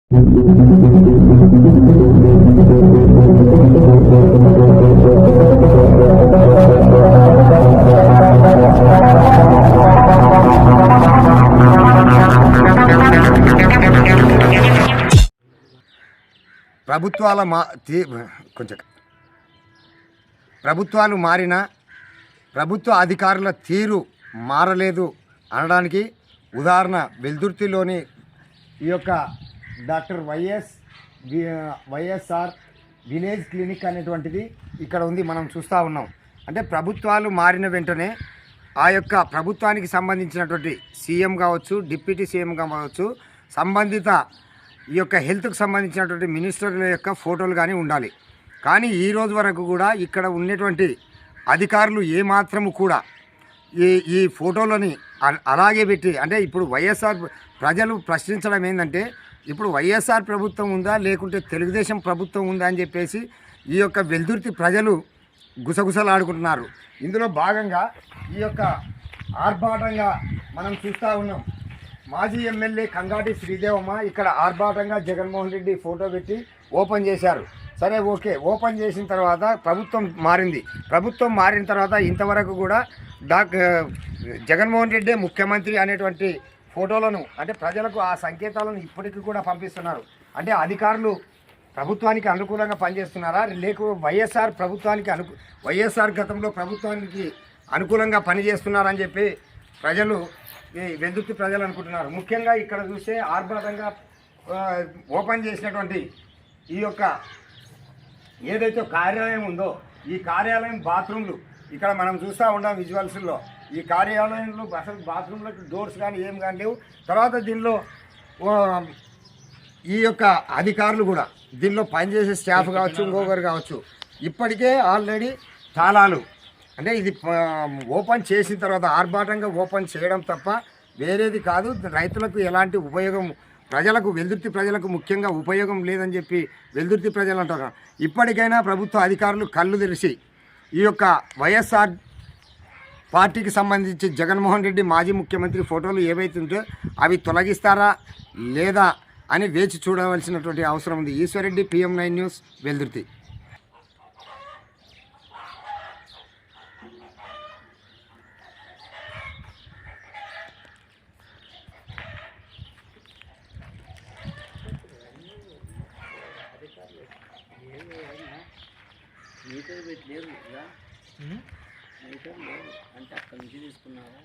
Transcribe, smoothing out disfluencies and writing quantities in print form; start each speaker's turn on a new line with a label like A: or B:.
A: ప్రభుత్వాలు మారినా ప్రభుత్వ అధికారుల తీరు మారలేదు అనడానికి ఉదాహరణ వెల్దుర్తిలోని ఈ యొక్క డాక్టర్ వైఎస్ఆర్ విలేజ్ క్లినిక్ అనేటువంటిది ఇక్కడ ఉంది. మనం చూస్తూ ఉన్నాం. అంటే ప్రభుత్వాలు మారిన వెంటనే ఆ యొక్క ప్రభుత్వానికి సంబంధించినటువంటి సీఎం కావచ్చు, డిప్యూటీ సీఎం కావచ్చు, సంబంధిత ఈ యొక్క హెల్త్కి సంబంధించినటువంటి మినిస్టర్ల యొక్క ఫోటోలు కానీ ఉండాలి. కానీ ఈ రోజు వరకు కూడా ఇక్కడ ఉన్నటువంటి అధికారులు ఏమాత్రము కూడా ఈ ఫోటోలని అలాగే పెట్టి, అంటే ఇప్పుడు వైఎస్ఆర్ ప్రజలు ప్రశ్నించడం ఏంటంటే ఇప్పుడు వైఎస్ఆర్ ప్రభుత్వం ఉందా లేకుంటే తెలుగుదేశం ప్రభుత్వం ఉందా అని చెప్పేసి ఈ యొక్క వెల్దుర్తి ప్రజలు గుసగుసలాడుకుంటున్నారు. ఇందులో భాగంగా ఈ యొక్క ఆర్భాటంగా మనం చూస్తూ ఉన్నాం. మాజీ ఎమ్మెల్యే కంగాటి శ్రీదేవమ్మ ఇక్కడ ఆర్భాటంగా జగన్మోహన్ రెడ్డి ఫోటో పెట్టి ఓపెన్ చేశారు. సరే, ఓకే, ఓపెన్ చేసిన తర్వాత ప్రభుత్వం మారింది. ప్రభుత్వం మారిన తర్వాత ఇంతవరకు కూడా జగన్మోహన్ రెడ్డి ముఖ్యమంత్రి అనేటువంటి ఫోటోలను, అంటే ప్రజలకు ఆ సంకేతాలను ఇప్పటికీ కూడా పంపిస్తున్నారు. అంటే అధికారులు ప్రభుత్వానికి అనుకూలంగా పనిచేస్తున్నారా, లేక వైఎస్ఆర్ ప్రభుత్వానికి వైఎస్ఆర్ గతంలో ప్రభుత్వానికి అనుకూలంగా పనిచేస్తున్నారని చెప్పి ప్రజలు, ఈ వెల్దుర్తి ప్రజలు అనుకుంటున్నారు. ముఖ్యంగా ఇక్కడ చూస్తే ఆర్భాటంగా ఓపెన్ చేసినటువంటి ఈ యొక్క ఏదైతే కార్యాలయం ఉందో ఈ కార్యాలయం బాత్రూమ్లు ఇక్కడ మనం చూస్తూ ఉంటాం విజువల్స్లో. ఈ కార్యాలయంలో అసలు బాత్రూంలకు డోర్స్ కానీ ఏం కానీ లేవు. తర్వాత దీనిలో ఈ యొక్క అధికారులు కూడా, దీనిలో పనిచేసే స్టాఫ్ కావచ్చు, ఇంకొకరు కావచ్చు, ఇప్పటికే ఆల్రెడీ తాళాలు, అంటే ఇది ఓపెన్ చేసిన తర్వాత ఆర్భాటంగా ఓపెన్ చేయడం తప్ప వేరేది కాదు. రైతులకు ఎలాంటి ఉపయోగం, ప్రజలకు, వెల్దుర్తి ప్రజలకు ముఖ్యంగా ఉపయోగం లేదని చెప్పి వెల్దుర్తి ప్రజలు అంటారు. ఇప్పటికైనా ప్రభుత్వ అధికారులు కళ్ళు తెరిచి ఈ యొక్క వైఎస్ఆర్ పార్టీకి సంబంధించి జగన్మోహన్ రెడ్డి మాజీ ముఖ్యమంత్రి ఫోటోలు ఏవైతే ఉంటే అవి తొలగిస్తారా లేదా అని వేచి చూడవలసినటువంటి అవసరం ఉంది. Eshwar Reddy, PM9 news, Veldurthi.
B: Meter పెట్టలేరు మీటర్ లేదు అంటే అక్కడి నుంచి తీసుకున్నారా?